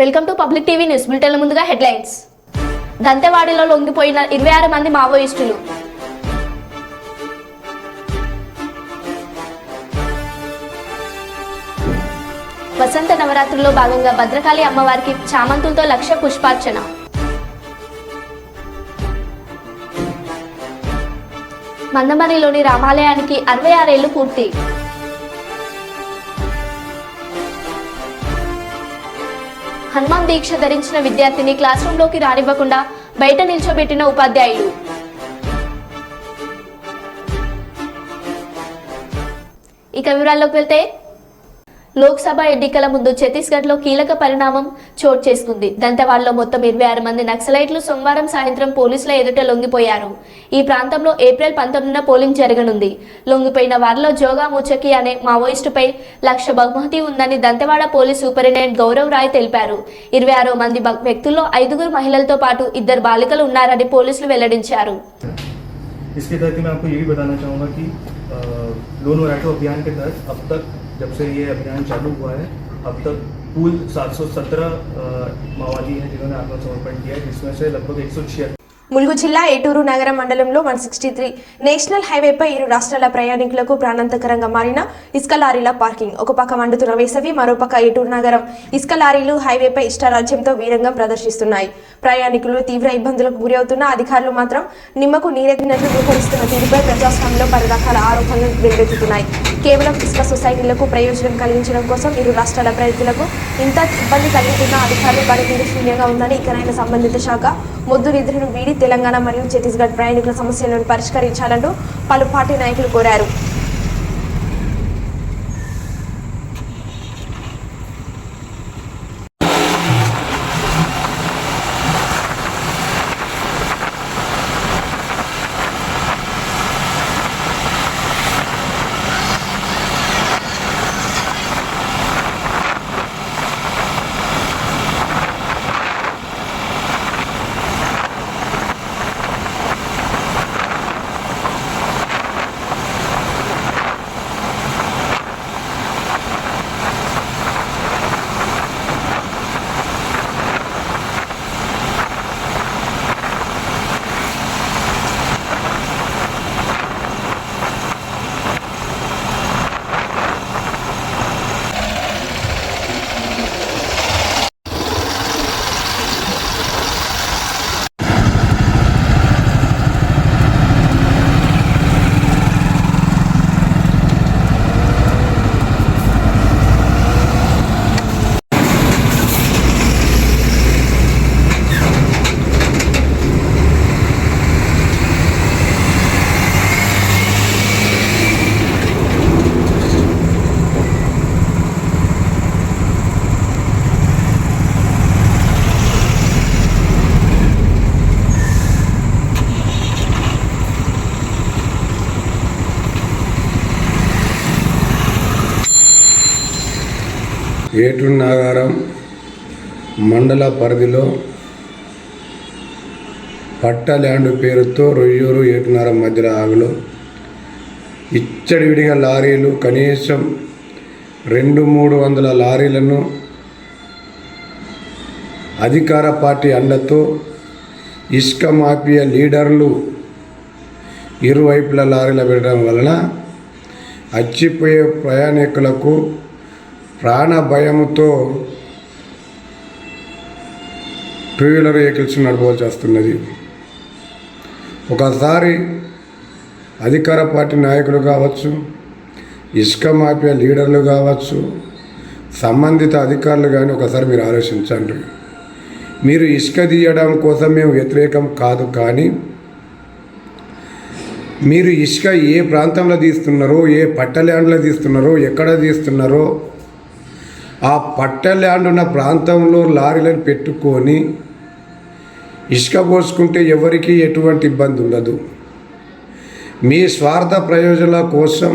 Welcome to public TV news bulletin. ముందుగా headlines. దంతెవాడిలో లొంగిపోయిన 26 మంది మావోయిస్టులు. వసంత నవరాత్రుల్లో భాగంగా భద్రకాళి అమ్మవారికి చామంతులతో లక్ష పుష్పార్చన. మందమరిలోని రామాలయానికి 66 ఏళ్లు పూర్తి. హనుమాన్ దీక్ష ధరించిన విద్యార్థిని క్లాస్ రూమ్లోకి రానివ్వకుండా బయట నిల్చోబెట్టిన ఉపాధ్యాయులు. ఇక వివరాల్లోకి వెళ్తే, లోక్సభ ఎన్నికల ముందు ఛత్తీస్గఢ్లో కీలక పరిణామం చోటు చేసుకుంది. దంతెవాడలో మొత్తం 26 మంది నక్సలైట్లు సోమవారం సాయంత్రం పోలీసుల ఎదుట లొంగిపోయారు. ఈ ప్రాంతంలో ఏప్రిల్ 19న పోలింగ్ జరగనుంది. లొంగిపోయిన వారిలో జోగా ముచకి అనే మావోయిస్టుపై 1,00,000 బహుమతి ఉందని దంతెవాడ పోలీస్ సూపరింటెండెంట్ గౌరవ్ రాయ్ తెలిపారు. 26 మంది వ్యక్తుల్లో 5 మహిళలతో పాటు 2 బాలికలు ఉన్నారని పోలీసులు వెల్లడించారు. जब से ये अभियान चालू हुआ है अब तक कुल 717 माओवादी हैं जिन्होंने आत्मसमर्पण किया है, जिसमें से लगभग 176 ములుగు జిల్లా ఏటూరు నగర మండలంలో 163 నేషనల్ హైవేపై ఇరు రాష్ట్రాల ప్రయాణికులకు ప్రాణాంతకరంగా మారిన ఇసుక లారీల పార్కింగ్. ఒక పక్క మండుతున్న వేసవి, మరోపక్క ఏటూరు నగరం ఇసుక లారీలు హైవేపై ఇష్టారాజ్యంతో వీరంగం ప్రదర్శిస్తున్నాయి. ప్రయాణికులు తీవ్ర ఇబ్బందులకు గురవుతున్న అధికారులు మాత్రం నిమ్మకు నీరెత్తినట్లు వ్యవహరిస్తున్న తీరుపై ప్రజాస్వామ్యంలో పలు రకాల ఆరోపణలు వెల్లువెత్తుతున్నాయి. కేవలం ఇసుక సొసైటీలకు ప్రయోజనం కలిగించడం కోసం ఇరు రాష్ట్రాల ప్రజలకు ఇంత ఇబ్బంది కలుగుతున్న అధికారులు పనితీరు శూన్యంగా ఉందని ఇకనైనా సంబంధిత శాఖ మొద్దు నిద్రను వీడి తెలంగాణ మరియు ఛత్తీస్గఢ్ ప్రయాణికుల సమస్యలను పరిష్కరించాలంటూ పలు పార్టీ నాయకులు కోరారు. ఏటూరు నాగారం మండల పరిధిలో పట్ట ల్యాండ్ పేరుతో రొయ్యూరు ఏటునారం మధ్యలో ఆగులో ఇచ్చడివిడిగా లారీలు కనీసం 200-300 లారీలను అధికార పార్టీ అండతో ఇసుక మాఫియా లీడర్లు ఇరువైపుల లారీలు పెట్టడం వలన అచ్చిపోయే ప్రయాణికులకు ప్రాణ భయంతో టూ వీలర్ వెహికల్స్ నడపవలసి వస్తున్నది. ఒకసారి అధికార పార్టీ నాయకులు కావచ్చు, ఇసుక మాఫియా లీడర్లు కావచ్చు, సంబంధిత అధికారులు కానీ ఒకసారి మీరు ఆలోచించండి. మీరు ఇసుక తీయడం కోసం మేము వ్యతిరేకం కాదు, కానీ మీరు ఇసుక ఏ ప్రాంతంలో తీస్తున్నారో, ఏ పట్ట ల్యాండ్లో తీస్తున్నారో, ఎక్కడ తీస్తున్నారో ఆ పట్ట ల్యాండ్ ఉన్న ప్రాంతంలో లారీలను పెట్టుకొని ఇసుక పోసుకుంటే ఎవరికి ఎటువంటి ఇబ్బంది ఉండదు. మీ స్వార్థ ప్రయోజనాల కోసం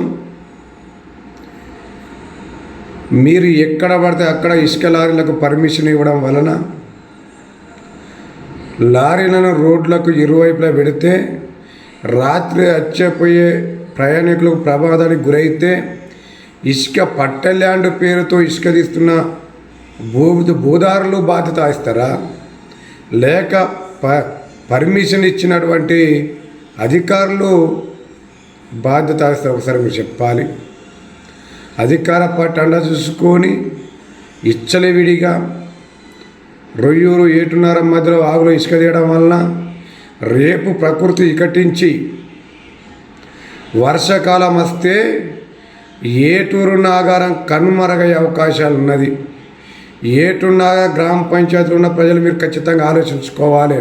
మీరు ఎక్కడ పడితే అక్కడ ఇసుక లారీలకు పర్మిషన్ ఇవ్వడం వలన లారీలను రోడ్లకు ఇరువైపులా పెడితే రాత్రి వచ్చేపోయే ప్రయాణికులకు ప్రమాదానికి గురైతే ఇసుక పట్ట ల్యాండ్ పేరుతో ఇసుక తీస్తున్న భూదారులు బాధ్యత వహిస్తారా, లేక పర్మిషన్ ఇచ్చినటువంటి అధికారులు బాధ్యత వహిస్తారు? ఒకసారి మీరు చెప్పాలి. అధికార పార్టీ అండ చూసుకొని ఇచ్చలవిడిగా రొయ్యూరు ఏటున్నర మధ్యలో ఆగులో ఇసుక తీయడం వలన రేపు ప్రకృతి వికటించి వర్షాకాలం వస్తే ఏటూరు నాగారం కనుమరుగయ్యే అవకాశాలు ఉన్నది. ఏటూరు నాగారం గ్రామ పంచాయతీలో ఉన్న ప్రజలు మీరు ఖచ్చితంగా ఆలోచించుకోవాలి.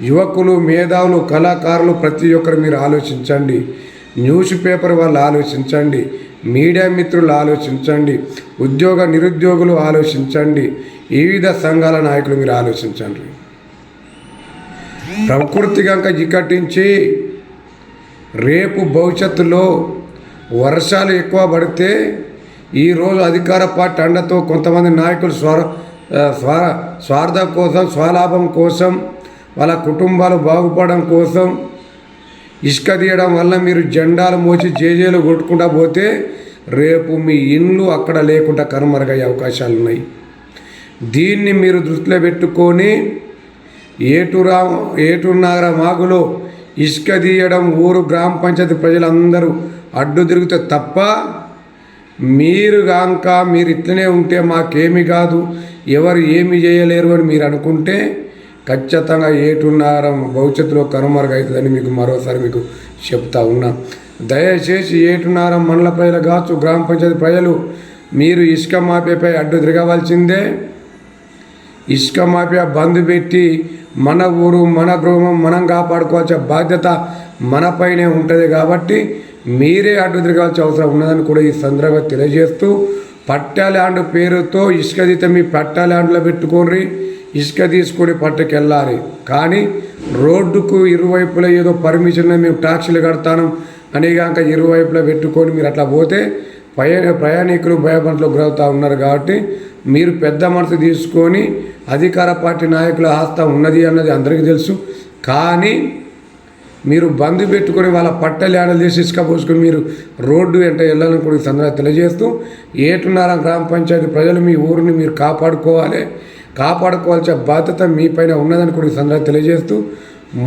యువకులు, మేధావులు, కళాకారులు ప్రతి ఒక్కరు మీరు ఆలోచించండి. న్యూస్ పేపర్ వాళ్ళు ఆలోచించండి. మీడియా మిత్రులు ఆలోచించండి. ఉద్యోగ నిరుద్యోగులు ఆలోచించండి. వివిధ సంఘాల నాయకులు మీరు ఆలోచించండి. ప్రకృతి కనుక వికటించి రేపు భవిష్యత్తులో వర్షాలు ఎక్కువ పడితే ఈరోజు అధికార పార్టీ అండతో కొంతమంది నాయకులు స్వార్థం కోసం, స్వలాభం కోసం, వాళ్ళ కుటుంబాలు బాగుపడడం కోసం ఇసుక తీయడం వల్ల మీరు జెండాలు మోచి జేజేలు కొట్టుకుంటా పోతే రేపు మీ ఇండ్లు అక్కడ లేకుండా కనుమరుగయ్యే అవకాశాలు ఉన్నాయి. దీన్ని మీరు దృష్టిలో పెట్టుకొని ఏటూరు నగర మాగులో ఇసుక తీయడం ఊరు గ్రామ పంచాయతీ ప్రజలందరూ అడ్డు తిరిగితే తప్ప మీరు ఇట్లనే ఉంటే మాకేమీ కాదు, ఎవరు ఏమి చేయలేరు అని మీరు అనుకుంటే ఖచ్చితంగా ఏటూరు నగరం భవిష్యత్తులో కనుమరుగవుతుందని మీకు మరోసారి మీకు చెప్తా ఉన్నా. దయచేసి ఏటూరు నగరం మండల ప్రజలు కావచ్చు, గ్రామ పంచాయతీ ప్రజలు మీరు ఇసుక మాఫియాపై అడ్డు తిరగవలసిందే. ఇసుక మాఫియా బంద్ పెట్టి మన ఊరు, మన గృహం మనం కాపాడుకోవాల్సిన బాధ్యత మనపైనే ఉంటుంది. కాబట్టి మీరే అడ్డు తిరగాల్సిన అవసరం ఉన్నదని కూడా ఈ సందర్భంగా తెలియజేస్తూ, పట్టా ల్యాండ్ పేరుతో ఇసుక తీతే మీ పట్టా ల్యాండ్లో పెట్టుకోండి, ఇసుక తీసుకొని పట్టుకు వెళ్ళాలి. కానీ రోడ్డుకు ఇరువైపులా ఏదో పర్మిషన్ మేము ట్యాక్సీలు కడతాను అని కాక ఇరువైపులా పెట్టుకొని మీరు అట్లా పోతే ప్రయాణికులు భయభ్రాంతులకు గురవుతూ ఉన్నారు. కాబట్టి మీరు పెద్ద మనసు తీసుకొని, అధికార పార్టీ నాయకుల హస్తం ఉన్నది అన్నది అందరికీ తెలుసు, కానీ మీరు బంద్ పెట్టుకొని వాళ్ళ పట్టలు ఆడలు చేసి ఇసుక పోసుకొని మీరు రోడ్డు వెంట వెళ్ళాలని కూడా ఈ సందర్భంగా తెలియజేస్తూ, ఏటూరు నగరం గ్రామ పంచాయతీ ప్రజలు మీ ఊరిని మీరు కాపాడుకోవాల్సిన బాధ్యత మీ పైన ఉన్నదని కూడా ఈ సందర్భంగా తెలియజేస్తూ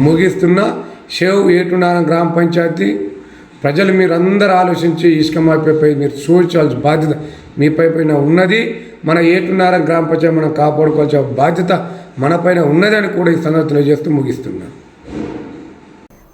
ముగిస్తున్నా. ఏటూరు నగరం గ్రామ పంచాయతీ ప్రజలు మీరు అందరూ ఆలోచించి ఇసుక మాఫియాపై మీరు చూడాల్సిన బాధ్యత మీ పైన ఉన్నది. మన ఏటూరు నగరం గ్రామ పంచాయతీ మనం కాపాడుకోవాల్సిన బాధ్యత మన పైన ఉన్నదని కూడా ఈ సందర్భంగా తెలియజేస్తూ ముగిస్తున్నాను.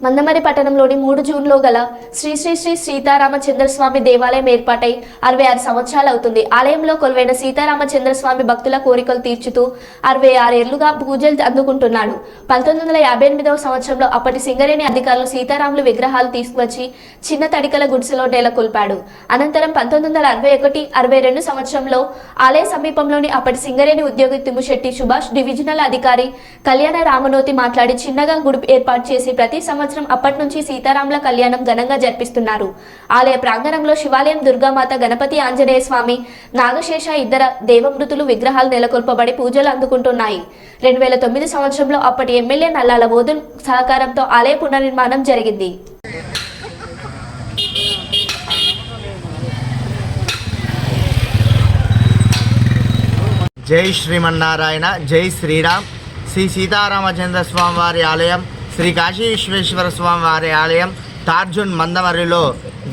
మందమరి పట్టణంలోని 3 జూన్లో గల శ్రీ శ్రీ శ్రీ సీతారామచంద్రస్వామి దేవాలయం ఏర్పాటై 66 సంవత్సరాలు అవుతుంది. ఆలయంలో కొలువైన సీతారామచంద్రస్వామి భక్తుల కోరికలు తీర్చుతూ 66 ఏళ్లుగా పూజలు అందుకుంటున్నాడు. 1958వ సంవత్సరంలో అప్పటి సింగరేణి అధికారులు సీతారాములు విగ్రహాలు తీసుకువచ్చి చిన్న తడికల గుడిసెలో నెలకొల్పాడు. అనంతరం 1961-62 సంవత్సరంలో ఆలయ సమీపంలోని అప్పటి సింగరేణి ఉద్యోగి తిమ్ముశెట్టి సుభాష్ డివిజనల్ అధికారి కళ్యాణ రామనోతి మాట్లాడి చిన్నగా గుడి ఏర్పాటు చేసి ప్రతి సంవత్సరం అప్పటి నుంచి సీతారాముల కళ్యాణం ఘనంగా జరిపిస్తున్నారు. ఆలయ ప్రాంగణంలో శివాలయం, దుర్గామాత, గణపతి, ఆంజనేయ స్వామి, నాగశేష ఇద్దర దేవమృతులు విగ్రహాలు నెలకొల్పబడి పూజలు అందుకుంటున్నాయి. 2009 సంవత్సరంలో అప్పటి ఎమ్మెల్యే నల్లాల బోధన్ సహకారంతో ఆలయ పునర్నిర్మాణం జరిగింది. జై శ్రీమన్నారాయణ, జై శ్రీరామ్. శ్రీ సీతారామచంద్ర స్వామి వారి ఆలయం, శ్రీ కాశీ విశ్వేశ్వర స్వామి వారి ఆలయం టార్జున్ మందమర్రిలో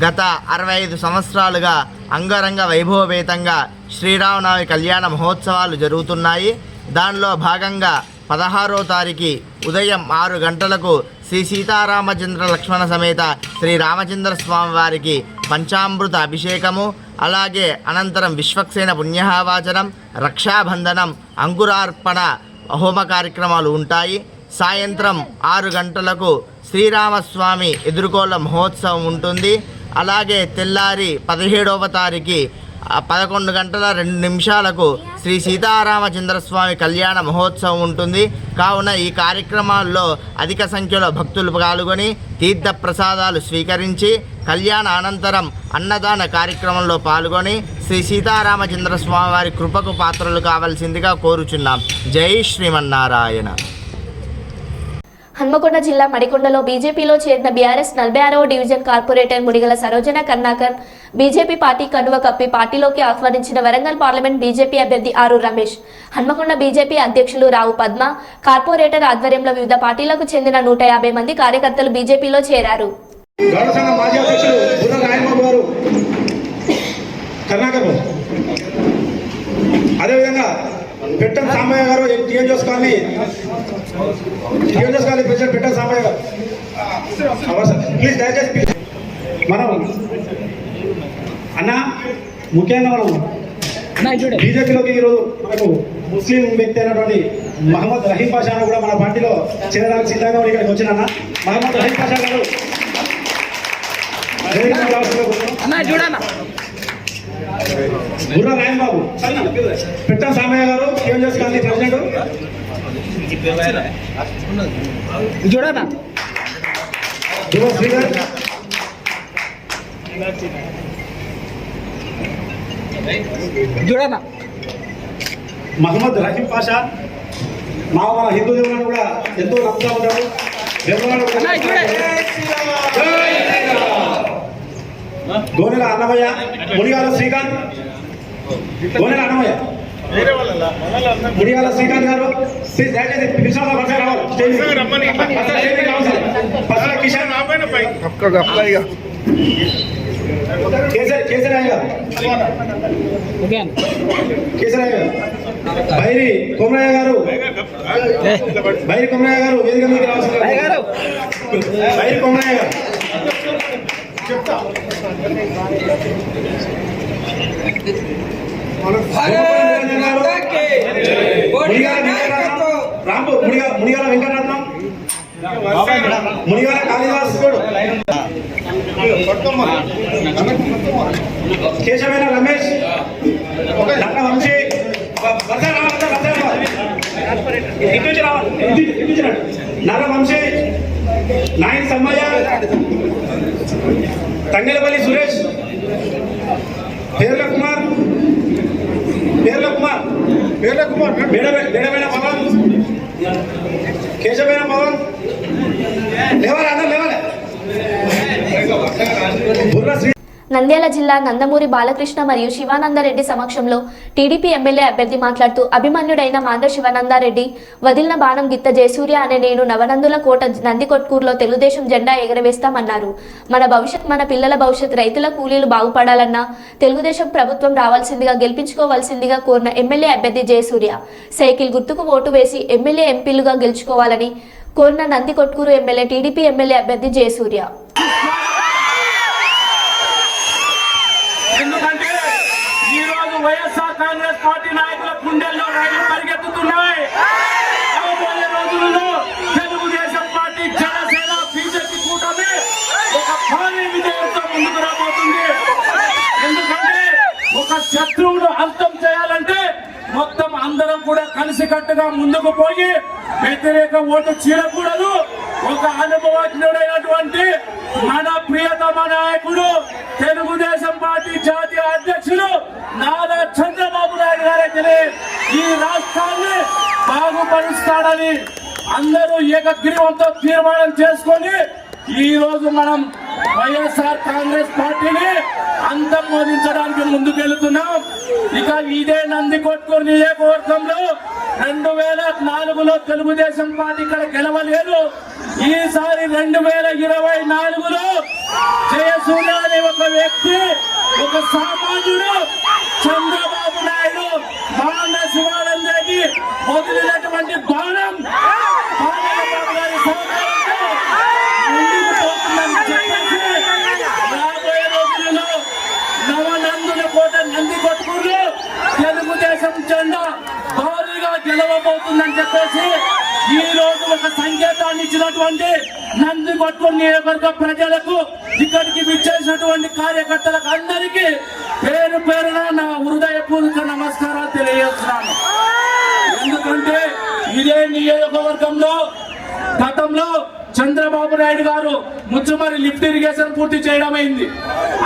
గత 65 సంవత్సరాలుగా అంగరంగ వైభవపేతంగా శ్రీరామనవమి కళ్యాణ మహోత్సవాలు జరుగుతున్నాయి. దానిలో భాగంగా 16వ తారీఖు ఉదయం 6 గంటలకు శ్రీ సీతారామచంద్ర లక్ష్మణ సమేత శ్రీ రామచంద్ర స్వామి వారికి పంచామృత అభిషేకము, అలాగే అనంతరం విశ్వక్సేన పుణ్యవాచనం, రక్షాబంధనం, అంకురార్పణ హోమ కార్యక్రమాలు ఉంటాయి. సాయంత్రం 6 గంటలకు శ్రీరామస్వామి ఎదుర్కోళ్ల మహోత్సవం ఉంటుంది. అలాగే తెల్లారి 17వ తారీఖు 11 గంటల 2 నిమిషాలకు శ్రీ సీతారామచంద్రస్వామి కళ్యాణ మహోత్సవం ఉంటుంది. కావున ఈ కార్యక్రమాల్లో అధిక సంఖ్యలో భక్తులు పాల్గొని తీర్థ ప్రసాదాలు స్వీకరించి కళ్యాణ అనంతరం అన్నదాన కార్యక్రమంలో పాల్గొని శ్రీ సీతారామచంద్రస్వామి వారి కృపకు పాత్రలు కావాల్సిందిగా కోరుచున్నాం. జై శ్రీమన్నారాయణ. హన్మకొండ జిల్లా మడికొండలో బీజేపీలో చేరిన బీఆర్ఎస్ 46వ division corporator Mudigala Sarojana Karnakar BJP party కండువ కప్పి పార్టీలోకి ఆహ్వానించిన వరంగల్ పార్లమెంట్ బీజేపీ అభ్యర్థి ఆరు రమేష్. హన్మకొండ బీజేపీ అధ్యక్షులు రావు పద్మ కార్పొరేటర్ ఆధ్వర్యంలో వివిధ పార్టీలకు చెందిన 150 మంది కార్యకర్తలు బీజేపీలో చేరారు. అదేవిధంగా పెట్టం సాంబయ్య గారు టీఎన్జోస్ కాలనీ ప్రెసిడెంట్ పెట్టం సాంబయ్య గారు ప్లీజ్ దయచేసి మనం అన్న ముఖ్యంగా మనం బీజేపీలోకి ఈరోజు మనకు ముస్లిం వ్యక్తి అయినటువంటి మహమ్మద్ రహీం పాషా కూడా మన పార్టీలో చేరడానికి సిద్ధంగా ఇక్కడికి వచ్చిన మహమ్మద్ రహీం పాషా గారు గుర్ర రాయన్ బాబు పెట్టం సామయ్య గారు టీఎన్జోస్ కాలనీ ప్రెసిడెంట్ శ్రీధర్ మహమ్మద్ రహీం పాషా మన హిందూ దేవులను కూడా ఎంతో నమ్ముతా ఉంటారు. గోనెల అన్నమయ్య ముడిగాల శ్రీకాంత్ గోనెల అన్నమయ్య ముడిగాల శ్రీకాంత్ గారు ప్లీజ్ దయచేసి కిషన్ కేసరాయ్ గారు బైరి కొమరయ్య గారు వేదిక మీదకి రావాల్సింది. బైరి కొమరయ్య గారు మునిగాల వెంకటరత్నం మునిగాల కాళిదాస్ కేశవేన రమేష్ నల్ల వంశీ నల్ల వంశీ నాయన్ సమ్మయ్య తంగెలపల్లి సురేష్ పేర్ల కుమార్ బేడబేడ పవన్ కేశవేన పవన్ లేవాలి అందరూ లేవాలి. నంద్యాల జిల్లా నందమూరి బాలకృష్ణ మరియు శివానందరెడ్డి సమక్షంలో టీడీపీ ఎమ్మెల్యే అభ్యర్థి మాట్లాడుతూ అభిమన్యుడైన మాంద్ర శివానందారెడ్డి వదిలిన బాణం గిత్త జయసూర్య అనే నేను నవనందుల కోట నందికొట్కూరులో తెలుగుదేశం జెండా ఎగరవేస్తామన్నారు. మన పిల్లల భవిష్యత్ రైతుల కూలీలు బాగుపడాలన్నా తెలుగుదేశం ప్రభుత్వం రావాల్సిందిగా గెలిపించుకోవాల్సిందిగా కోరిన ఎమ్మెల్యే అభ్యర్థి జయసూర్య సైకిల్ గుర్తుకు ఓటు వేసి ఎమ్మెల్యే ఎంపీలుగా గెలుచుకోవాలని కోరిన నందికొట్కూరు ఎమ్మెల్యే టీడీపీ ఎమ్మెల్యే అభ్యర్థి జయసూర్య. ఎందుకంటే ఈ రోజు వైఎస్ఆర్ కాంగ్రెస్ పార్టీ నాయకుల గుండెల్లో రైలు పరిగెత్తుతున్నాయి. రాబోయే రోజులలో తెలుగుదేశం పార్టీ జనసేన బీజేపీ కూటమి ఒక భారీ విజయంతో ముందుకు రాబోతుంది. ఎందుకంటే ఒక శత్రువును అంతం చేయాలంటే మొత్తం అందరం కూడా కలిసికట్టుగా ముందుకు పోయి వ్యతిరేక ఓటు చీలకూడదు. ఒక అనుభవజ్ఞుడైనటువంటి మన ప్రియతమ నాయకుడు తెలుగుదేశం పార్టీ జాతీయ అధ్యక్షుడు నారా చంద్రబాబు నాయుడు గారైతే ఈ రాష్ట్రాన్ని బాగుపరుస్తాడని అందరూ ఏకగ్రీవంతో తీర్మానం చేసుకొని ఈ రోజు మనం వైఎస్ఆర్ కాంగ్రెస్ పార్టీని అంతమోదించడానికి ముందుకెళ్తున్నాం. ఇక ఇదే నందికొట్కూరు నియోజకవర్గంలో 2004లో తెలుగుదేశం పార్టీ ఇక్కడ గెలవలేదు. ఈసారి 2024లో జయసూర్య అనే ఒక వ్యక్తి, ఒక సామాన్యుడు చంద్రబాబు నాయుడు మాంద్ర శివానందరెడ్డి వదిలినటువంటి బాణం చంద్రబాబు గారి సహకారంతో ముందుకు పోతుందని చెప్పేసి రాబోయే రోజులలో నవనందుల కోట నందికొట్కూరులో తెలుగుదేశం జెండా భారీగా గెలవబోతుందని చెప్పేసి ఈ రోజు ఒక సంకేతాన్ని ఇచ్చినటువంటి నందికొట్కూరు నియోజకవర్గ ప్రజలకు, ఇక్కడికి విచ్చేసినటువంటి కార్యకర్తలకు అందరికీ పేరు పేరున నా హృదయపూర్వక నమస్కారాలు తెలియజేస్తున్నాను. ఎందుకంటే ఇదే నియోజకవర్గంలో గతంలో చంద్రబాబు నాయుడు గారు ముచ్చుమరి లిఫ్ట్ ఇరిగేషన్ పూర్తి చేయడం అయింది.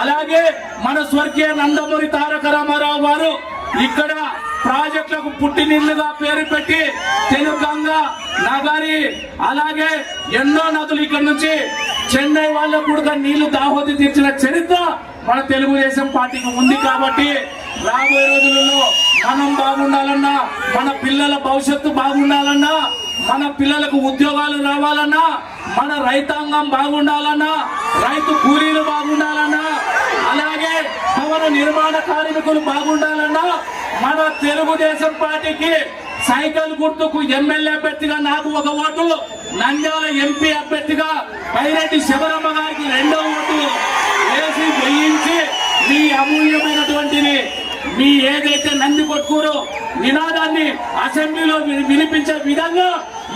అలాగే మన స్వర్గీయ నందమూరి తారక రామారావు గారు ఇక్కడ ప్రాజెక్టుల గంగకు పుట్టినిల్లుగా పేరు పెట్టి తెలుగు గంగ నగరి అలాగే ఎన్నో నదులు ఇక్కడ నుంచి చెన్నై వాళ్ళకు కూడా నీళ్లు దాహోతి తీర్చిన చరిత్ర మన తెలుగుదేశం పార్టీకి ఉంది. కాబట్టి రాబోయే రోజులలో మనం బాగుండాలన్నా, మన పిల్లల భవిష్యత్తు బాగుండాలన్నా, మన పిల్లలకు ఉద్యోగాలు రావాలన్నా, మన రైతాంగం బాగుండాలన్నా, రైతు కూలీలు బాగుండాలన్నా, అలాగే భవన నిర్మాణ కార్మికులు బాగుండాలన్నా మన తెలుగుదేశం పార్టీకి సైకిల్ గుర్తుకు ఎమ్మెల్యే అభ్యర్థిగా నాకు ఒక ఓటు, నంద్యాల ఎంపీ అభ్యర్థిగా పైరెడ్డి శబరమ్మ గారికి 2వ ఓటు వేసి వేయించి మీ అమూల్యమైనటువంటిది మీ ఏదైతే నంది కొట్టుకోరో నినాదాన్ని అసెంబ్లీలో వినిపించే విధంగా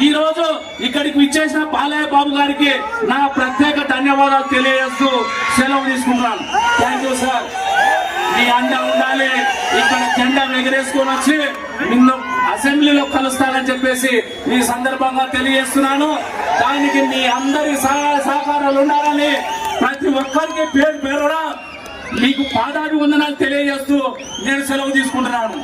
ఈ రోజు ఇక్కడికి విచ్చేసిన బాలయ్య బాబు గారికి నా ప్రత్యేక ధన్యవాదాలు తెలియజేస్తూ సెలవు తీసుకుంటున్నాను. Thank you sir. మీ అండ ఉండాలి. ఇక్కడ జెండా ఎగరేసుకొని వచ్చి నిన్ను అసెంబ్లీలో కలుస్తానని చెప్పేసి ఈ సందర్భంగా తెలియజేస్తున్నాను. దానికి మీ అందరి సహాయ సహకారాలు ఉండాలని ప్రతి ఒక్కరికి పేరు పేరున మీకు పాదాభివందనాలు తెలియజేస్తూ నేను సెలవు తీసుకుంటున్నాను.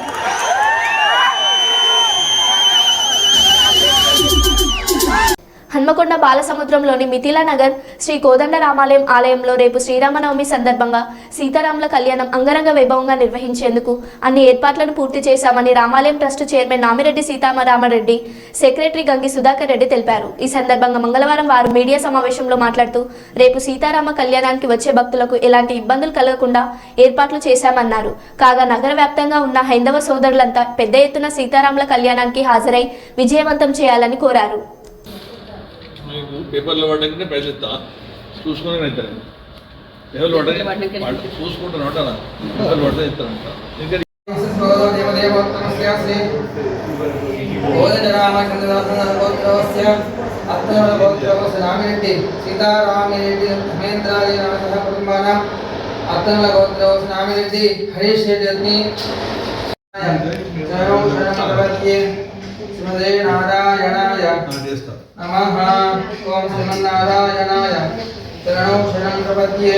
హన్మకొండ బాలసముద్రంలోని మిథిలా నగర్ శ్రీ కోదండరామాలయం ఆలయంలో రేపు శ్రీరామనవమి సందర్భంగా సీతారాముల కళ్యాణం అంగరంగ వైభవంగా నిర్వహించేందుకు అన్ని ఏర్పాట్లను పూర్తి చేశామని Ramalayam trust chairman Namireddy Seetharamareddy, secretary Gangi Sudhakar Reddy తెలిపారు. ఈ సందర్భంగా మంగళవారం వారు మీడియా సమావేశంలో మాట్లాడుతూ రేపు సీతారామ కళ్యాణానికి వచ్చే భక్తులకు ఎలాంటి ఇబ్బందులు కలగకుండా ఏర్పాట్లు చేశామన్నారు. కాగా నగర వ్యాప్తంగా ఉన్న హైందవ సోదరులంతా పెద్ద ఎత్తున సీతారాముల కళ్యాణానికి హాజరై విజయవంతం చేయాలని కోరారు. మీకు పేపర్లో పడ్డాకనే పైసలు ఇస్తా, చూసుకొని అవుతాను. పేపర్లు పడ్డా చూసుకుంటాను అంటారా, పేపర్లు పడ్డా ఇస్తానంట. ఇంకా రామిరెడ్డి సీతారామిరెడ్డి మహేంద్రాది నామ కుటుంబాన అత్తనుల గోత్రవస రామిరెడ్డి హరీష్ రెడ్డి శ్రీమదే నారాయణాయ నమః. ఓం శ్రీమన్నారాయణాయ శరణౌ శరణం ప్రపద్యే.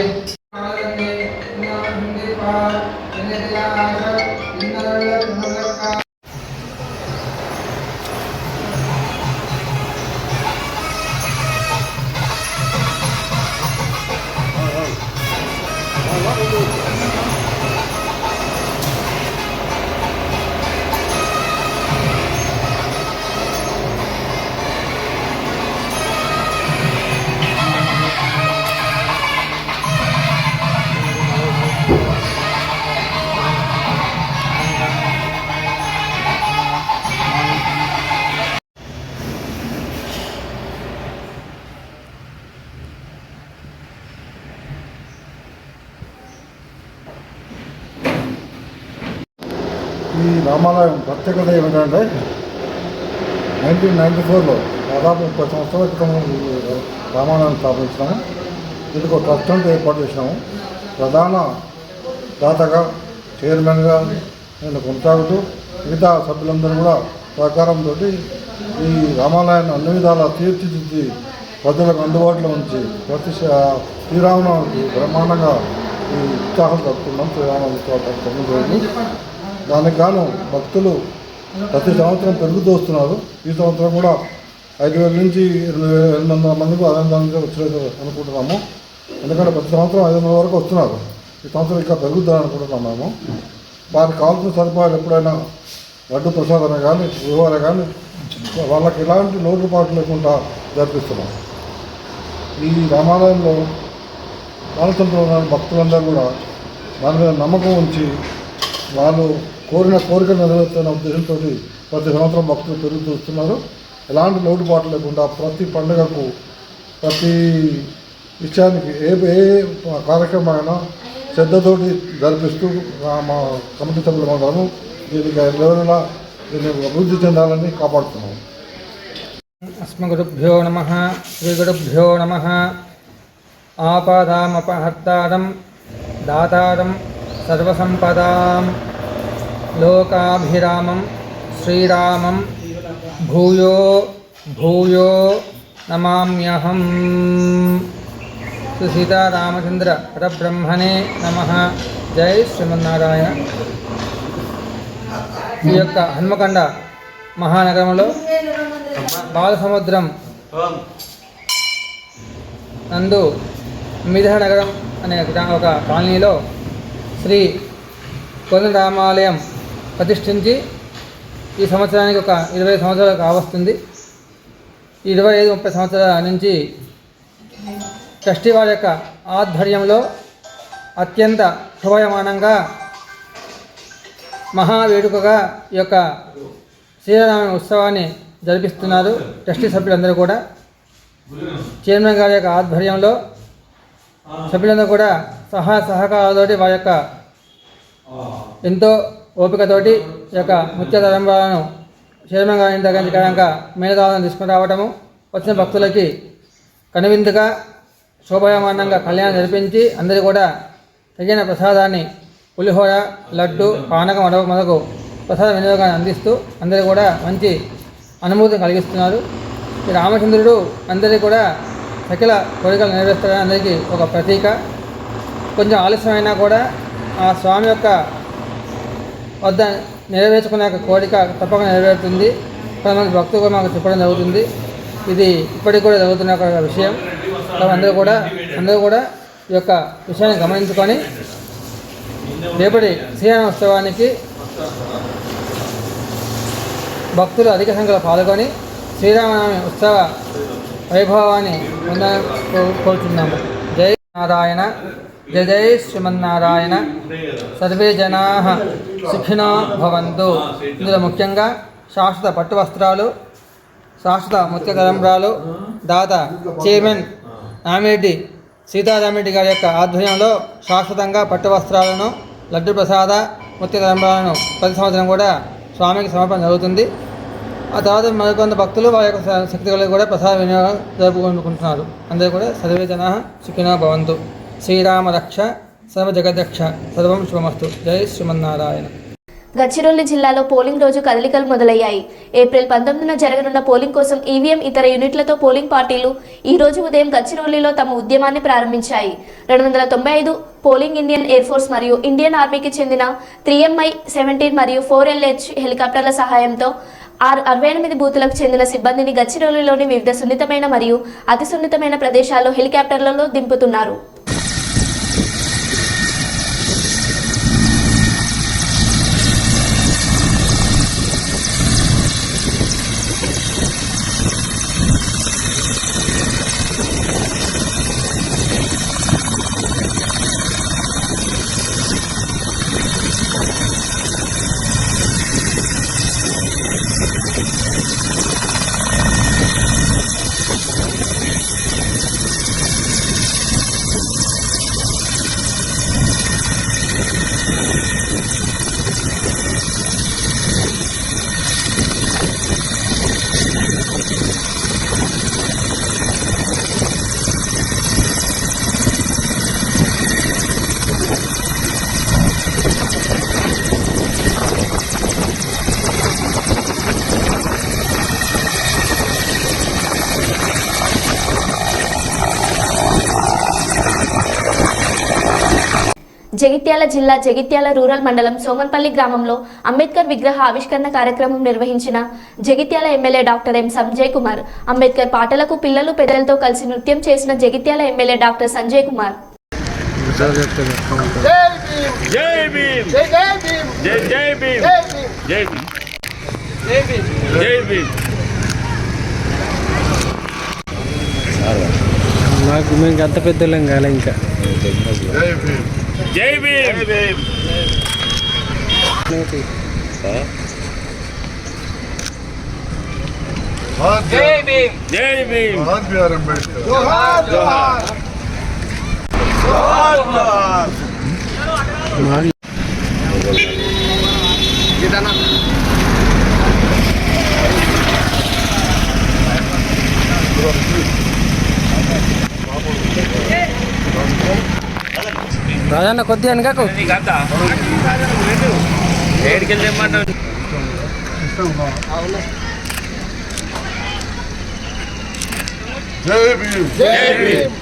ఈ రామాలయం ప్రత్యేకత ఏమిటంటే 1994లో దాదాపు 30 సంవత్సరాల క్రితం రామాలయం స్థాపించినాము. దీనికి ఒక ట్రస్ట్ అంతా ఏర్పాటు చేసినాము. ప్రధాన దాతగా చైర్మన్గా నేను కొనసాగుతూ మిగతా సభ్యులందరూ కూడా సహకారంతో ఈ రామాలయాన్ని అన్ని విధాలా తీర్చిదిద్ది ప్రజలకు అందుబాటులో ఉంచి ప్రతి శ్రీరామనవమికి బ్రహ్మాండంగా ఈ ఉత్సాహం జరుపుకున్నాం. శ్రీరామనవమి 9 రోజులు. దానికి గాను భక్తులు ప్రతి సంవత్సరం పెరుగుతూ వస్తున్నారు. ఈ సంవత్సరం కూడా 5,000 నుంచి 800 మందికి ఆనందంగా వచ్చేది అనుకుంటున్నాము. ఎందుకంటే ప్రతి సంవత్సరం 500 వరకు వస్తున్నారు. ఈ సంవత్సరం ఇంకా పెరుగుద్దని అనుకుంటున్నాము. వారికి కావాల్సిన సదుపాయాలు ఎప్పుడైనా లడ్డు ప్రసాదమే కానీ వివరాలు కానీ వాళ్ళకి ఎలాంటి లోటుపాట్లు లేకుండా జరిపిస్తున్నాం. ఈ రామాలయంలో బాలసంలో ఉన్న భక్తులందరూ కూడా దాని మీద నమ్మకం ఉంచి వాళ్ళు కోరిన కోరికలు నెరవేర్చిన ఉద్దేశంతో ప్రతి సంవత్సరం భక్తులు పెరుగుతూ వస్తున్నారు. ఎలాంటి లోటుపాట్లు లేకుండా ప్రతి పండుగకు ప్రతి విషయానికి ఏ కార్యక్రమమైనా శ్రద్ధతోటి జరిపిస్తూ మా కమిటీ సభ్యులందరము దీనికి ఎవరైనా దీన్ని అభివృద్ధి చెందాలని కాపాడుతున్నాము. అస్మగురుభ్యో నమః. శ్రీగురుభ్యో నమః. ఆపదామపహర్తారం దాతారం సర్వసంపదాం లోకాభిరామం శ్రీరామం భూయో భూయో నమామ్యహం. శ్రీ సీతారామచంద్ర పరబ్రహ్మణే నమః. జై శ్రీమన్నారాయణ. ఈ యొక్క హన్మకొండ మహానగరంలో బాలసముద్రం నందు మిథిల నగరం అనే ఒక కాలనీలో శ్రీ కోదండరామాలయం ప్రతిష్ఠించి ఈ సంవత్సరానికి ఒక 20 సంవత్సరాలు కావస్తుంది. 25-30 సంవత్సరాల నుంచి ట్రస్టీ వారి యొక్క ఆధ్వర్యంలో అత్యంత శోభాయమానంగా మహావేడుకగా ఈ యొక్క శ్రీరామ ఉత్సవాన్ని జరిపిస్తున్నారు. ట్రస్టీ సభ్యులందరూ కూడా చైర్మన్ గారి యొక్క ఆధ్వర్యంలో సభ్యులందరూ కూడా సహకారాలతోటి వారి యొక్క ఎంతో ఓపికతోటి ఈ యొక్క ముత్య తరంబాలను చైర్మన్ గారి దగ్గర మేళదాలను తీసుకుని రావటము, వచ్చిన భక్తులకి కనువిందుగా శోభాయమానంగా కళ్యాణం జరిపించి అందరూ కూడా తగిన ప్రసాదాన్ని పులిహోర, లడ్డు, పానకం మొదలగు ప్రసాద వినియోగాన్ని అందిస్తూ అందరూ కూడా మంచి అనుభూతిని కలిగిస్తున్నారు. ఈ రామచంద్రుడు అందరికీ కూడా సకల కోరికలు నెరవేరుస్తారని అందరికీ ఒక ప్రతీక. కొంచెం ఆలస్యమైనా కూడా ఆ స్వామి యొక్క వద్ద నెరవేర్చుకునే కోరిక తప్పకుండా నెరవేరుతుంది. కొంతమంది భక్తులు కూడా మాకు చెప్పడం జరుగుతుంది. ఇది ఇప్పటికి కూడా జరుగుతున్న ఒక విషయం. అందరూ కూడా ఈ యొక్క విషయాన్ని గమనించుకొని రేపటి శ్రీరామ ఉత్సవానికి భక్తులు అధిక సంఖ్యలో పాల్గొని శ్రీరామనవమి ఉత్సవ వైభవాన్ని కోరుతున్నాము. జై నారాయణ, జయ జై శ్రీమన్నారాయణ. సర్వే జనా సుఖినో భవంతు. ఇందులో ముఖ్యంగా శాశ్వత పట్టు వస్త్రాలు, శాశ్వత ముత్య తలంబ్రాలు దాత చైర్మన్ నామిరెడ్డి సీతారామిరెడ్డి గారి యొక్క ఆధ్వర్యంలో శాశ్వతంగా పట్టు వస్త్రాలను, లడ్డు ప్రసాద, ముత్య తలంబ్రాలను ప్రతి సంవత్సరం కూడా స్వామికి సమర్పణ జరుగుతుంది. ఆ తర్వాత మరికొంత భక్తులు వారి యొక్క శక్తి కలిగి కూడా ప్రసాద వినియోగం జరుపుకుంటున్నారు. అందరూ కూడా సర్వే జనా సుఖినో భవంతు. శ్రీరామ రక్ష సర్వ జగదక్ష సర్వం శుభమస్తు. జై శ్రీమన్నారాయణ. గచ్చిరోలి జిల్లాలో పోలింగ్ రోజు కదలికలు మొదలయ్యాయి. ఏప్రిల్ 19న జరగనున్న పోలింగ్ కోసం ఈవీఎం ఇతర యూనిట్లతో పోలింగ్ పార్టీలు ఈ రోజు ఉదయం గచ్చిరోలిలో తమ ఉద్యమాన్ని ప్రారంభించాయి. 295 పోలింగ్ ఇండియన్ ఎయిర్ ఫోర్స్ మరియు ఇండియన్ ఆర్మీకి చెందిన 3MI-17 మరియు 4LH హెలికాప్టర్ల సహాయంతో 68 బూతులకు చెందిన సిబ్బందిని గచ్చిరోలిలోని వివిధ సున్నితమైన మరియు అతి సున్నితమైన ప్రదేశాల్లో హెలికాప్టర్లలో దింపుతున్నారు. జగిత్యాల జిల్లా జగిత్యాల రూరల్ మండలం సోమన్పల్లి గ్రామంలో అంబేద్కర్ విగ్రహ ఆవిష్కరణ కార్యక్రమం నిర్వహించిన Jagtial MLA doctor M Sanjay Kumar. Ambedkar పాటలకు పిల్లలు పెద్దలతో కలిసి నృత్యం చేసిన జగిత్యాల ఎమ్మెల్యే డాక్టర్ సంజయ్ కుమార్. నాకు మేము అంత పెద్దలం కాలే ఇంకా. జై భీమ్. జై భీమ్. జై భీమ్. జోహార్ బిఆర్ అంబేద్కర్. జోహార్ జోహార్. జోహార్ జోహార్. రాజన్న కొద్దిగా వెనకకు. జై భీమ్. జై భీమ్.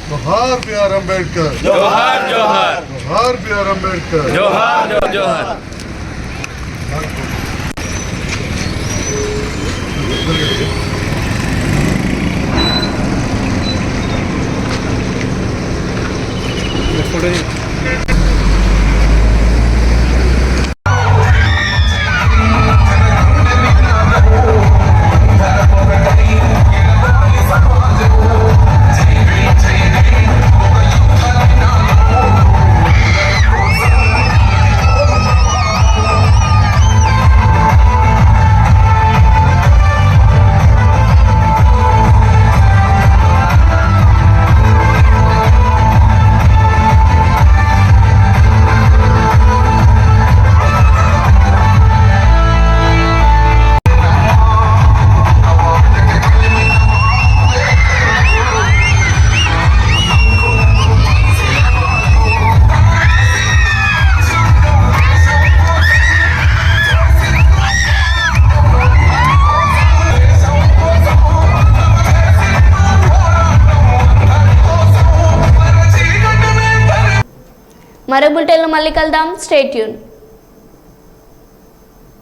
జోహార్ బిఆర్ అంబేద్కర్. జోహార్ జోహార్. జోహార్ బిఆర్ అంబేద్కర్. జోహార్ జోహార్. మరో బులెటిన్లో మళ్ళీ కలుద్దాం. Stay tune.